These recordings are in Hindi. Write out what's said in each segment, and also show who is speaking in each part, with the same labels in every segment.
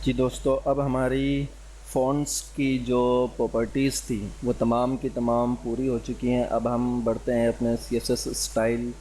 Speaker 1: जी दोस्तों, अब हमारी फ़ॉन्ट्स की जो प्रॉपर्टीज़ थी वो तमाम की तमाम पूरी हो चुकी हैं। अब हम बढ़ते हैं अपने सीएसएस स्टाइल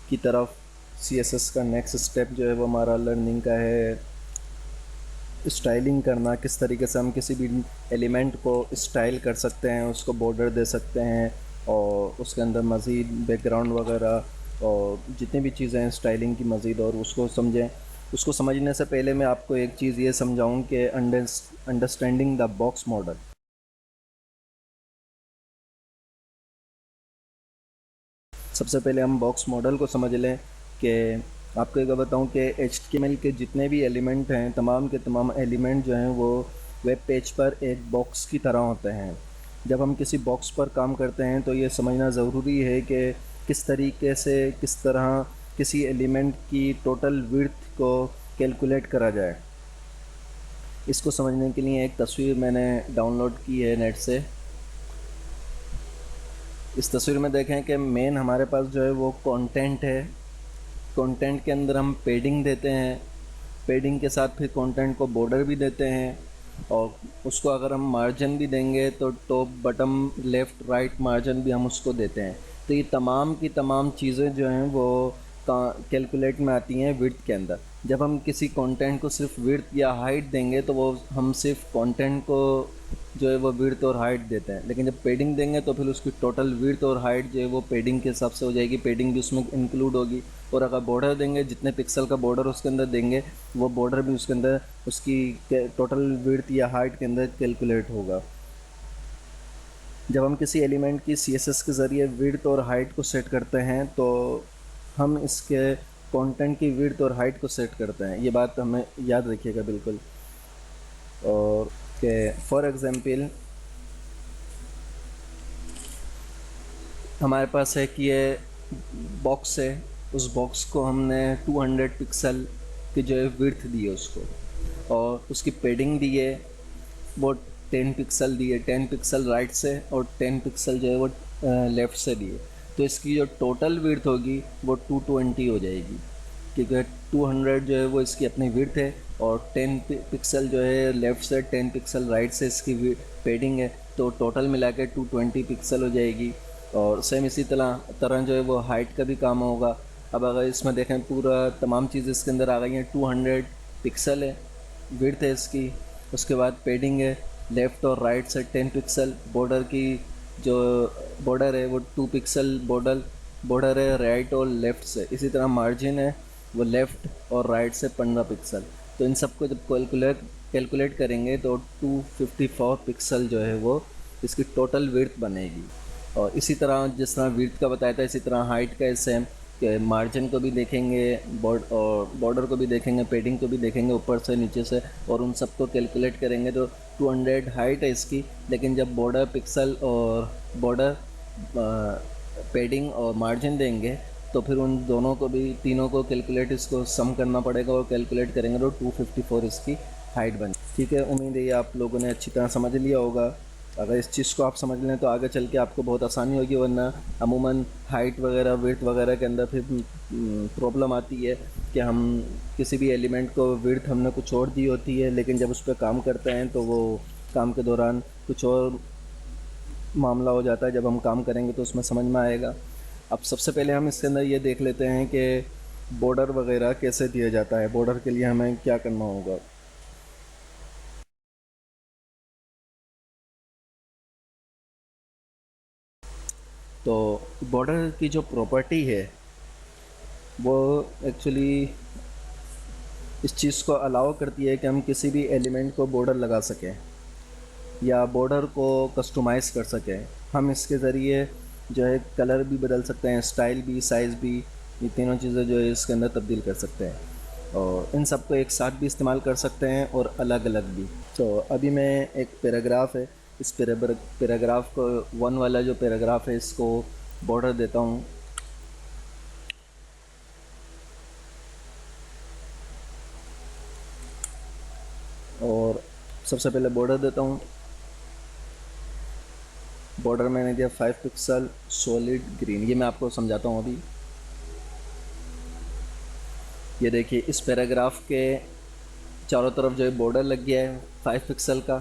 Speaker 1: की तरफ। सीएसएस का नेक्स्ट स्टेप जो है वो हमारा लर्निंग का है, स्टाइलिंग करना। किस तरीके से हम किसी भी एलिमेंट को स्टाइल कर सकते हैं, उसको बॉर्डर दे सकते हैं और उसके अंदर मज़ीद बैकग्राउंड वगैरह और जितनी भी चीज़ें हैं स्टाइलिंग की मज़ीद, और उसको समझें। उसको समझने से पहले मैं आपको एक चीज़ ये समझाऊं कि अंडरस्टैंडिंग द बॉक्स मॉडल। सबसे पहले हम बॉक्स मॉडल को समझ लें कि आपको एक बताऊं कि HTML के जितने भी एलिमेंट हैं, तमाम के तमाम एलिमेंट जो हैं वो वेब पेज पर एक बॉक्स की तरह होते हैं। जब हम किसी बॉक्स पर काम करते हैं तो ये समझना ज़रूरी है कि किस तरीके से, किस तरह किसी एलिमेंट की टोटल विड्थ को कैलकुलेट करा जाए। इसको समझने के लिए एक तस्वीर मैंने डाउनलोड की है नेट से। इस तस्वीर में देखें कि मेन हमारे पास जो है वो कंटेंट है। कंटेंट के अंदर हम पेडिंग देते हैं, पेडिंग के साथ फिर कंटेंट को बॉर्डर भी देते हैं, और उसको अगर हम मार्जिन भी देंगे तो top bottom left right margin भी हम उसको देते हैं। तो ये तमाम की तमाम चीज़ें जो हैं वो कैलकुलेट में आती हैं विड्थ के अंदर। जब हम किसी कंटेंट को सिर्फ विड्थ या हाइट देंगे तो वो हम सिर्फ कंटेंट को जो है वो विड्थ और हाइट देते हैं, लेकिन जब पेडिंग देंगे तो फिर उसकी टोटल विड्थ और हाइट जो है वो पेडिंग के हिसाब से हो जाएगी, पेडिंग भी उसमें इंक्लूड होगी। और अगर बॉर्डर देंगे, जितने पिक्सल का बॉर्डर उसके अंदर देंगे, वो बॉर्डर भी उसके अंदर उसकी टोटल विड्थ या हाइट के अंदर कैलकुलेट होगा। जब हम किसी एलिमेंट की सीएसएस के ज़रिए विड्थ और हाइट को सेट करते हैं तो हम इसके कंटेंट की विड्थ और हाइट को सेट करते हैं। ये बात हमें याद रखिएगा बिल्कुल। और के फॉर एग्ज़ाम्पल हमारे पास है कि ये बॉक्स है, उस बॉक्स को हमने 200 पिक्सल की जो है विड्थ दी है उसको, और उसकी पेडिंग दी है वो 10 पिक्सल दिए, 10 पिक्सल राइट से और 10 पिक्सल जो है वो लेफ़्ट से दिए। तो इसकी जो टोटल विड्थ होगी वो 220 हो जाएगी, क्योंकि 200 जो है वो इसकी अपनी विड्थ है और 10 पिक्सल जो है लेफ़्ट से, 10 पिक्सल राइट से इसकी पेडिंग है। तो टोटल मिला के 220 पिक्सल हो जाएगी। और सेम इसी तरह जो है वो हाइट का भी काम होगा। अब अगर इसमें देखें, पूरा तमाम चीज़ इसके अंदर आ गई हैं। 200 पिक्सल है, विड्थ है इसकी, उसके बाद पेडिंग है, लेफ़्ट और राइट से 10 पिक्सल, बॉर्डर की जो बॉर्डर है वो 2 पिक्सल बॉर्डर है राइट और लेफ़्ट से। इसी तरह मार्जिन है वो लेफ़्ट और राइट से 15 पिक्सल। तो इन सबको जब कैलकुलेट करेंगे तो 254 पिक्सल जो है वो इसकी टोटल विड्थ बनेगी। और इसी तरह जिस तरह विड्थ का बताया था, इसी तरह हाइट का सेम, कि मार्जिन को भी देखेंगे, बॉर्डर को भी देखेंगे, पेडिंग को भी देखेंगे ऊपर से नीचे से, और उन सबको कैलकुलेट करेंगे। तो 200 हाइट है इसकी, लेकिन जब बॉर्डर पिक्सल और बॉर्डर पेडिंग और मार्जिन देंगे तो फिर उन दोनों को भी, तीनों को कैलकुलेट, इसको सम करना पड़ेगा और कैलकुलेट करेंगे तो 254 इसकी हाइट बनी। ठीक है, उम्मीद है ये आप लोगों ने अच्छी तरह समझ लिया होगा। अगर इस चीज़ को आप समझ लें तो आगे चल के आपको बहुत आसानी होगी, वरना अमूमन हाइट वगैरह विड्थ वगैरह के अंदर फिर प्रॉब्लम आती है कि हम किसी भी एलिमेंट को विड्थ हमने कुछ और दी होती है, लेकिन जब उस पर काम करते हैं तो वो काम के दौरान कुछ और मामला हो जाता है। जब हम काम करेंगे तो उसमें समझ में आएगा। अब सबसे पहले हम इसके अंदर ये देख लेते हैं कि बॉर्डर वगैरह कैसे दिया जाता है, बॉर्डर के लिए हमें क्या करना होगा। तो बॉर्डर की जो प्रॉपर्टी है वो एक्चुअली इस चीज़ को अलाउ करती है कि हम किसी भी एलिमेंट को बॉर्डर लगा सकें या बॉर्डर को कस्टमाइज़ कर सकें। हम इसके ज़रिए जो है कलर भी बदल सकते हैं, स्टाइल भी, साइज़ भी, ये तीनों चीज़ें जो है इसके अंदर तब्दील कर सकते हैं, और इन सब को एक साथ भी इस्तेमाल कर सकते हैं और अलग अलग भी। तो अभी मैं एक पैराग्राफ है, इस पैराग्राफ को, वन वाला जो पैराग्राफ है, इसको बॉर्डर देता हूँ। और सबसे पहले बॉर्डर देता हूँ। बॉर्डर मैंने दिया 5 पिक्सल सॉलिड ग्रीन। ये मैं आपको समझाता हूँ अभी। ये देखिए, इस पैराग्राफ के चारों तरफ जो है बॉर्डर लग गया है 5 पिक्सल का,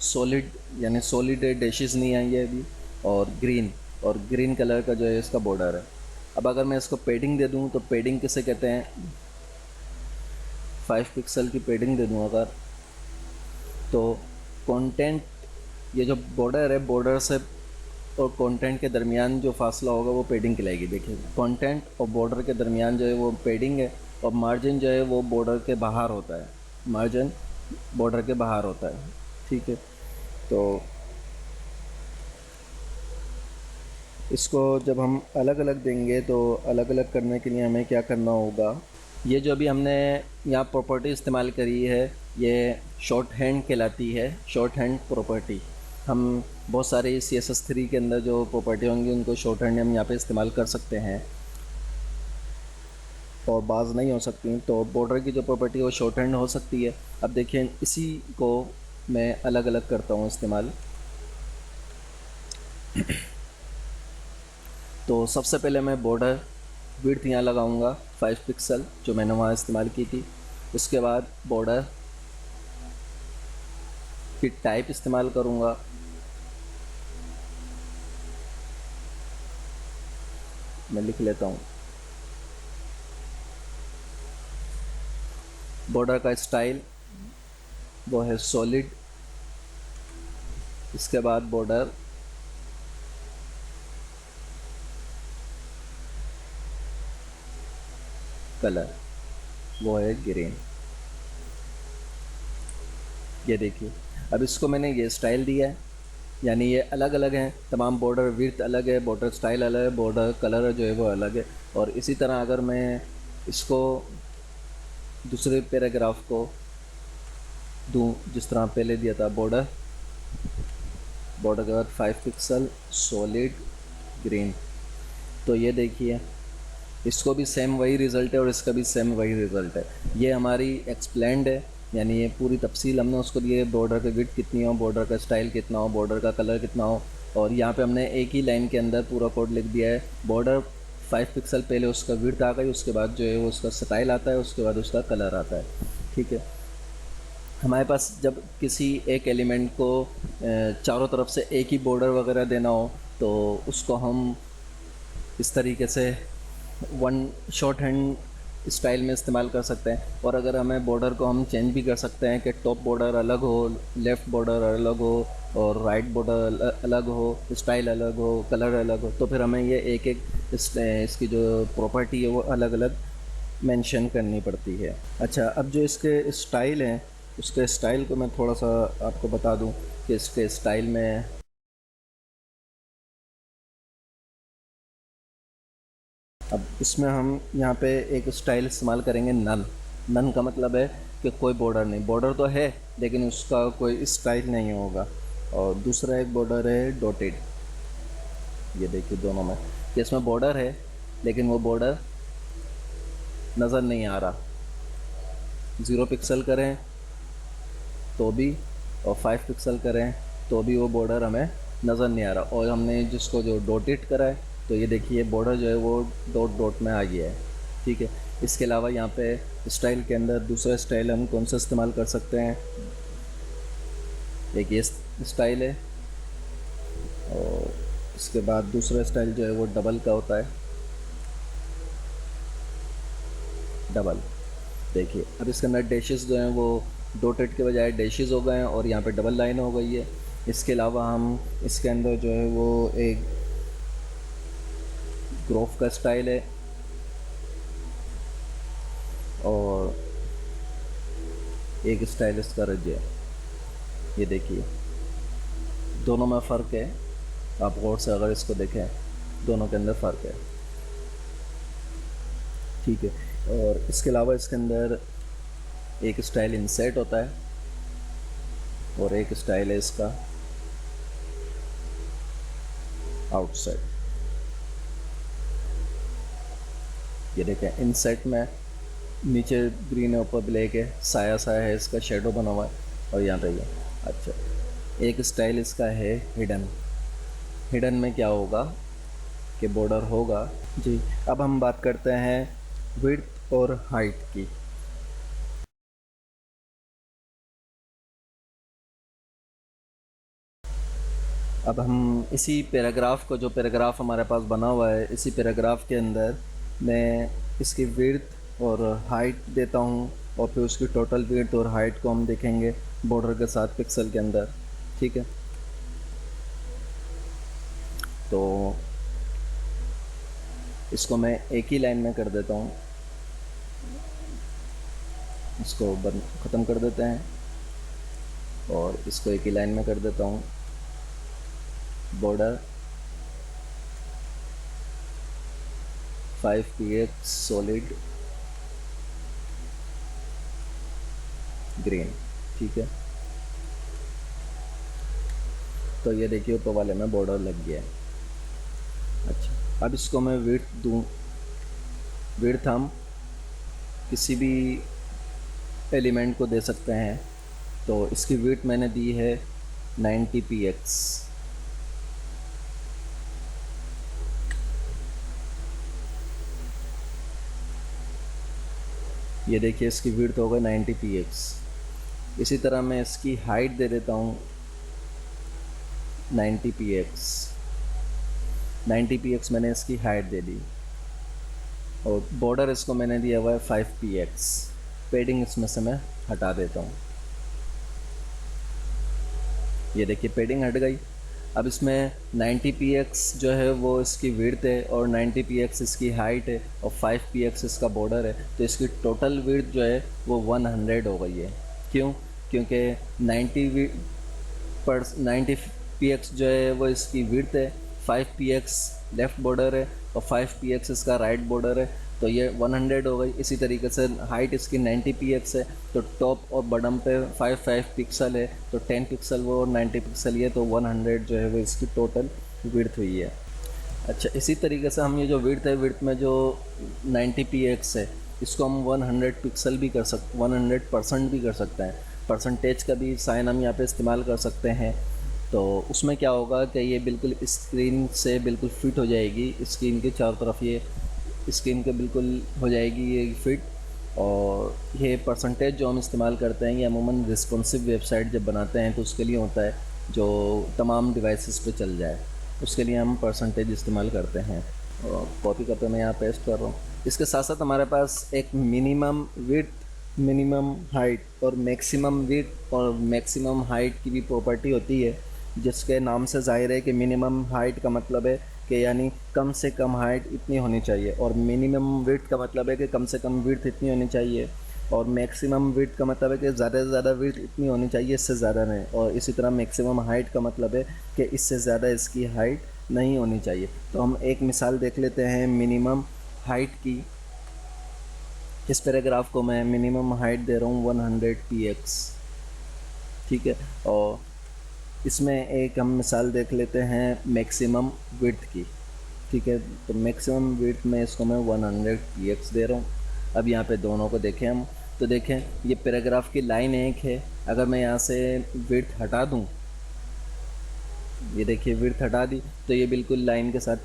Speaker 1: सॉलिड यानी सॉलिड डैशेस नहीं आई है अभी, और ग्रीन कलर का जो है इसका बॉर्डर है। अब अगर मैं इसको पेडिंग दे दूँ तो पेडिंग किसे कहते हैं, 5 पिक्सल की पेडिंग दे दूँ अगर, तो कंटेंट, ये जो बॉर्डर है, बॉर्डर से और कंटेंट के दरमियान जो फासला होगा वो पेडिंग कहलाएगी। देखिए कंटेंट और बॉर्डर के दरमियान जो है वो पेडिंग है, और मार्जिन जो है वो बॉर्डर के बाहर होता है, मार्जिन बॉर्डर के बाहर होता है। ठीक है, तो इसको जब हम अलग अलग देंगे तो अलग अलग करने के लिए हमें क्या करना होगा, ये जो अभी हमने यहाँ प्रॉपर्टी इस्तेमाल करी है ये शॉर्ट हैंड कहलाती है, शॉर्ट हैंड प्रॉपर्टी। हम बहुत सारे CSS3 के अंदर जो प्रॉपर्टी होंगी उनको शॉर्ट हैंड हम यहाँ पे इस्तेमाल कर सकते हैं, और बाज़ नहीं हो सकती। तो बॉर्डर की जो प्रॉपर्टी है वो शॉर्ट हैंड हो सकती है। अब देखिए इसी को मैं अलग अलग करता हूँ इस्तेमाल। तो सबसे पहले मैं बॉर्डर विड्थ यहाँ लगाऊंगा 5 पिक्सल जो मैंने वहाँ इस्तेमाल की थी। उसके बाद बॉर्डर की टाइप इस्तेमाल करूँगा, मैं लिख लेता हूँ। बॉर्डर का स्टाइल वो है सॉलिड। इसके बाद बॉर्डर कलर वो है ग्रीन। ये देखिए अब इसको मैंने ये स्टाइल दिया है, यानी ये अलग अलग हैं तमाम, बॉर्डर विड्थ अलग है, बॉर्डर स्टाइल अलग है, बॉर्डर कलर जो है वो अलग है। और इसी तरह अगर मैं इसको दूसरे पैराग्राफ को दूं जिस तरह पहले दिया था, बॉर्डर के बाद 5 पिक्सल सॉलिड ग्रीन, तो ये देखिए इसको भी सेम वही रिज़ल्ट है और इसका भी सेम वही रिज़ल्ट है। ये हमारी एक्सप्लेंड है, यानी ये पूरी तफसील हमने उसको दी है, बॉर्डर का विड्थ कितनी हो, बॉर्डर का स्टाइल कितना हो, बॉर्डर का कलर कितना हो। और यहाँ पे हमने एक ही लाइन के अंदर पूरा कोड लिख दिया है। बॉर्डर 5 पिक्सल पहले उसका विड्थ आ गई, उसके बाद जो है वो उसका स्टाइल आता है, उसके बाद उसका कलर आता है। ठीक है, हमारे पास जब किसी एक एलिमेंट को चारों तरफ से एक ही बॉर्डर वगैरह देना हो तो उसको हम इस तरीके से वन शॉर्ट हैंड स्टाइल में इस्तेमाल कर सकते हैं। और अगर हमें बॉर्डर को हम चेंज भी कर सकते हैं कि टॉप बॉर्डर अलग हो, लेफ़्ट बॉर्डर अलग हो, और राइट बॉर्डर अलग हो, स्टाइल अलग हो, कलर अलग हो, तो फिर हमें ये एक एक इसकी जो प्रॉपर्टी है वो अलग अलग मेंशन करनी पड़ती है। अच्छा, अब जो इसके स्टाइल हैं उसके स्टाइल को मैं थोड़ा सा आपको बता दूं कि इसके स्टाइल में, अब इसमें हम यहाँ पे एक स्टाइल इस्तेमाल करेंगे नन। नन का मतलब है कि कोई बॉर्डर नहीं, बॉर्डर तो है लेकिन उसका कोई स्टाइल नहीं होगा। और दूसरा एक बॉर्डर है डॉटेड। ये देखिए दोनों में कि इसमें बॉर्डर है लेकिन वो बॉर्डर नज़र नहीं आ रहा। 0 पिक्सल करें तो भी और 5 पिक्सल करें तो भी वो बॉर्डर हमें नज़र नहीं आ रहा। और हमने जिसको जो डॉटेड करा है तो ये देखिए बॉर्डर जो है वो डॉट डॉट में आ गया है। ठीक है, इसके अलावा यहाँ पे स्टाइल के अंदर दूसरा स्टाइल हम कौन सा इस्तेमाल कर सकते हैं, एक ये स्टाइल है, और इसके बाद दूसरा स्टाइल जो है वो डबल का होता है, डबल। देखिए अब इसके अंदर डैशेस जो हैं वो डॉटेड के बजाय डैशेस हो गए हैं और यहाँ पे डबल लाइन हो गई है। इसके अलावा हम इसके अंदर जो है वो एक ग्रोफ का स्टाइल है, और एक स्टाइल इसका रज है। ये देखिए दोनों में फ़र्क है, आप गौर से अगर इसको देखें दोनों के अंदर फ़र्क है। ठीक है, और इसके अलावा इसके अंदर एक स्टाइल इंसर्ट होता है और एक स्टाइल है इसका आउटसाइड। ये देखें इंसर्ट में नीचे ग्रीन है, ऊपर ब्लैक है, साया साया है, इसका शेडो बना हुआ है, और यहाँ पे ये। अच्छा, एक स्टाइल इसका है हिडन। हिडन में क्या होगा कि बॉर्डर होगा जी। अब हम बात करते हैं विड्थ और हाइट की। अब हम इसी पैराग्राफ को, जो पैराग्राफ हमारे पास बना हुआ है, इसी पैराग्राफ के अंदर मैं इसकी विड्थ और हाइट देता हूँ, और फिर उसकी टोटल विड्थ और हाइट को हम देखेंगे बॉर्डर के साथ पिक्सल के अंदर। ठीक है, तो इसको मैं एक ही लाइन में कर देता हूँ, इसको बंद ख़त्म कर देते हैं और इसको एक ही लाइन में कर देता हूँ। Border 5px solid green. ठीक है, तो ये देखिए ऊपर वाले में बॉर्डर लग गया है। अच्छा, अब इसको मैं विड्थ दूँ। विड्थ हम किसी भी एलिमेंट को दे सकते हैं, तो इसकी विड्थ मैंने दी है 90px। ये देखिए इसकी विड्थ होगा 90px। इसी तरह मैं इसकी हाइट दे देता हूँ 90px। 90px मैंने इसकी हाइट दे दी, और बॉर्डर इसको मैंने दिया हुआ है 5px। पेडिंग इसमें से मैं हटा देता हूँ। ये देखिए पेडिंग हट गई। अब इसमें 90px जो है वो इसकी विड्थ है, और 90px इसकी हाइट है, और 5px इसका बॉर्डर है, तो इसकी टोटल विड्थ जो है वो 100 हो गई है। क्यों? क्योंकि 90px जो है वो इसकी विड्थ है, 5px लेफ़्ट बॉर्डर है, और 5px इसका राइट बॉर्डर है, तो ये 100 हो गई। इसी तरीके से हाइट इसकी 90px है, तो टॉप और बॉटम पे 5 पिक्सल है, तो 10 पिक्सल वो और 90 पिक्सल ये, तो 100 जो है वो इसकी टोटल विड्थ हुई है। अच्छा, इसी तरीके से हम ये जो विड्थ है, विड्थ में जो 90px है, इसको हम 100 पिक्सल भी कर सकते, 100% भी कर सकते हैं। परसेंटेज का भी साइन हम यहाँ पे इस्तेमाल कर सकते हैं। तो उसमें क्या होगा कि ये बिल्कुल स्क्रीन से बिल्कुल फिट हो जाएगी, स्क्रीन के चारों तरफ ये स्क्रीन के बिल्कुल हो जाएगी ये फिट। और ये परसेंटेज जो हम इस्तेमाल करते हैं, ये अमूमन रिस्पॉन्सिव वेबसाइट जब बनाते हैं तो उसके लिए होता है, जो तमाम डिवाइसेस पे चल जाए, उसके लिए हम परसेंटेज इस्तेमाल करते हैं। और कॉपी करके मैं यहाँ पेस्ट कर रहा हूँ। इसके साथ साथ हमारे पास एक मिनिमम विड्थ, मिनिमम हाइट और मैक्सिमम विड्थ और मैक्सिमम हाइट की भी प्रॉपर्टी होती है, जिसके नाम से जाहिर है कि मिनिमम हाइट का मतलब है कि यानी कम से कम हाइट इतनी होनी चाहिए, और मिनिमम विड्थ का मतलब है कि कम से कम विड्थ इतनी होनी चाहिए, और मैक्सिमम विड्थ का मतलब है कि ज़्यादा से ज़्यादा विड्थ इतनी होनी चाहिए, इससे ज़्यादा नहीं। और इसी तरह मैक्सिमम हाइट का मतलब है कि इससे ज़्यादा इसकी हाइट नहीं होनी चाहिए। तो हम एक मिसाल देख लेते हैं मिनिमम हाइट की। इस पैराग्राफ को मैं मिनिमम हाइट दे रहा हूँ 100px। ठीक है, और इसमें एक हम मिसाल देख लेते हैं मैक्सिमम विड्थ की। ठीक है, तो मैक्सिमम विड्थ में इसको मैं 100px दे रहा हूँ। अब यहाँ पे दोनों को देखें हम, तो देखें ये पैराग्राफ की लाइन एक है। अगर मैं यहाँ से विड्थ हटा दूँ, ये देखिए विड्थ हटा दी, तो ये बिल्कुल लाइन के साथ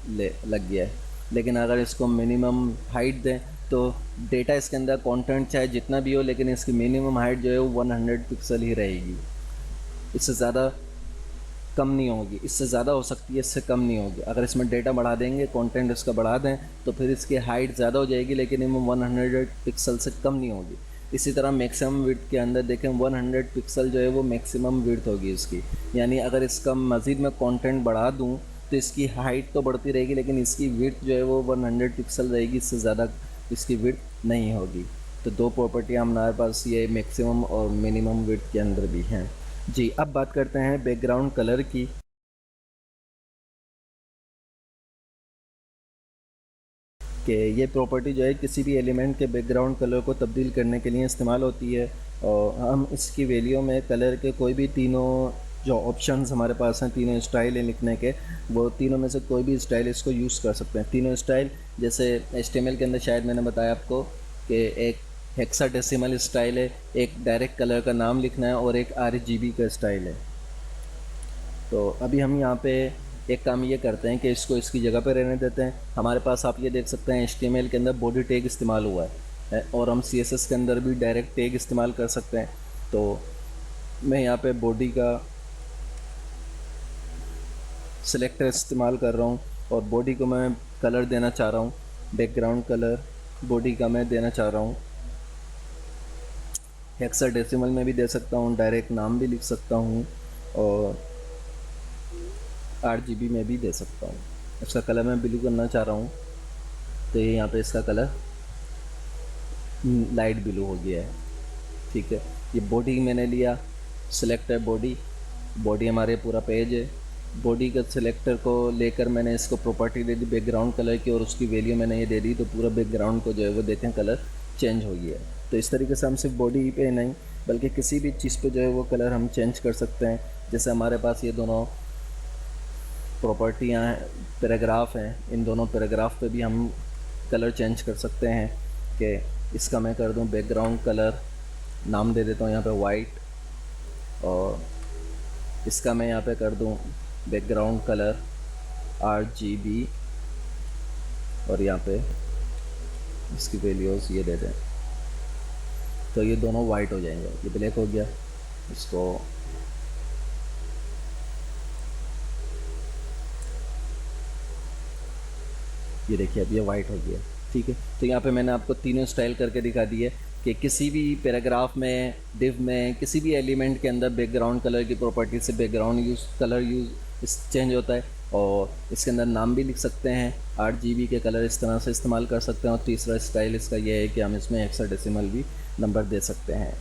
Speaker 1: लग गया है। लेकिन अगर इसको मिनिमम हाइट दें, तो डेटा इसके अंदर कंटेंट चाहे जितना भी हो, लेकिन इसकी मिनिमम हाइट जो है वो 100 पिक्सल ही रहेगी, इससे ज़्यादा कम नहीं होगी। इससे ज़्यादा हो सकती है, इससे कम नहीं होगी। अगर इसमें डेटा बढ़ा देंगे, कंटेंट इसका बढ़ा दें, तो फिर इसकी हाइट ज़्यादा हो जाएगी, लेकिन इनमें 100 पिक्सल से कम नहीं होगी। इसी तरह मैक्सिमम विड्थ के अंदर देखें 100 पिक्सल जो है वो मैक्सिमम विड्थ होगी इसकी। यानी अगर इसका मज़ीद मैं कंटेंट बढ़ा दूँ तो इसकी हाइट तो बढ़ती रहेगी, लेकिन इसकी विड्थ जो है वो 100 पिक्सल रहेगी, इससे ज़्यादा इसकी विड्थ नहीं होगी। तो दो प्रॉपर्टियाँ हमारे पास ये मैक्सिमम और मिनिमम विड्थ के अंदर भी हैं। जी, अब बात करते हैं बैकग्राउंड कलर की। कि ये प्रॉपर्टी जो है किसी भी एलिमेंट के बैकग्राउंड कलर को तब्दील करने के लिए इस्तेमाल होती है, और हम इसकी वैल्यू में कलर के कोई भी तीनों जो ऑप्शंस हमारे पास हैं, तीनों स्टाइल है लिखने के, वो तीनों में से कोई भी स्टाइल इसको यूज़ कर सकते हैं। तीनों स्टाइल, जैसे HTML के अंदर शायद मैंने बताया आपको कि एक हेक्साडेसिमल स्टाइल है, एक डायरेक्ट कलर का नाम लिखना है, और एक RGB का स्टाइल है। तो अभी हम यहाँ पे एक काम ये करते हैं कि इसको इसकी जगह पे रहने देते हैं। हमारे पास आप ये देख सकते हैं HTML के अंदर बॉडी टैग इस्तेमाल हुआ है, और हम CSS के अंदर भी डायरेक्ट टैग इस्तेमाल कर सकते हैं। तो मैं यहाँ पे बॉडी का सिलेक्टर इस्तेमाल कर रहा हूँ और बॉडी को मैं कलर देना चाह रहा हूँ, बैकग्राउंड कलर बॉडी का मैं देना चाह रहा हूँ। हेक्साडेसिमल में भी दे सकता हूँ, डायरेक्ट नाम भी लिख सकता हूँ और RGB में भी दे सकता हूँ। इसका कलर मैं ब्लू करना चाह रहा हूँ, तो ये यहाँ पे इसका कलर लाइट ब्लू हो गया है। ठीक है, ये बॉडी मैंने लिया, सिलेक्ट है बॉडी, बॉडी हमारे पूरा पेज है। बॉडी का सिलेक्टर को लेकर मैंने इसको property they the background colour की और उसकी वैल्यू मैंने ये दे दी, तो पूरा बैकग्राउंड को जो है वो देखें कलर चेंज हो गया है। तो इस तरीके से हम सिर्फ बॉडी पे नहीं बल्कि किसी भी चीज़ पे जो है वो कलर हम चेंज कर सकते हैं। जैसे हमारे पास ये दोनों प्रॉपर्टियाँ पैराग्राफ हैं, इन दोनों पैराग्राफ पे भी हम कलर चेंज कर सकते हैं कि इसका मैं कर दूं बैकग्राउंड कलर, नाम दे देता हूँ यहाँ पे वाइट, और इसका मैं यहाँ पे कर दूं बैकग्राउंड कलर RGB और यहाँ पे इसकी वैल्यूज़ ये दे दें, तो ये दोनों वाइट हो जाएंगे। ये ब्लैक हो गया, इसको ये देखिए अब ये वाइट हो गया। ठीक है, तो यहाँ पे मैंने आपको तीनों स्टाइल करके दिखा दी है कि किसी भी पैराग्राफ में, डिव में, किसी भी एलिमेंट के अंदर बैकग्राउंड कलर की प्रॉपर्टी से बैकग्राउंड कलर यूज चेंज होता है, और इसके अंदर नाम भी लिख सकते हैं, RGB के कलर इस तरह से इस्तेमाल कर सकते हैं। और तीसरा स्टाइल इसका यह है कि हम इसमें हेक्साडेसिमल भी नंबर दे सकते हैं।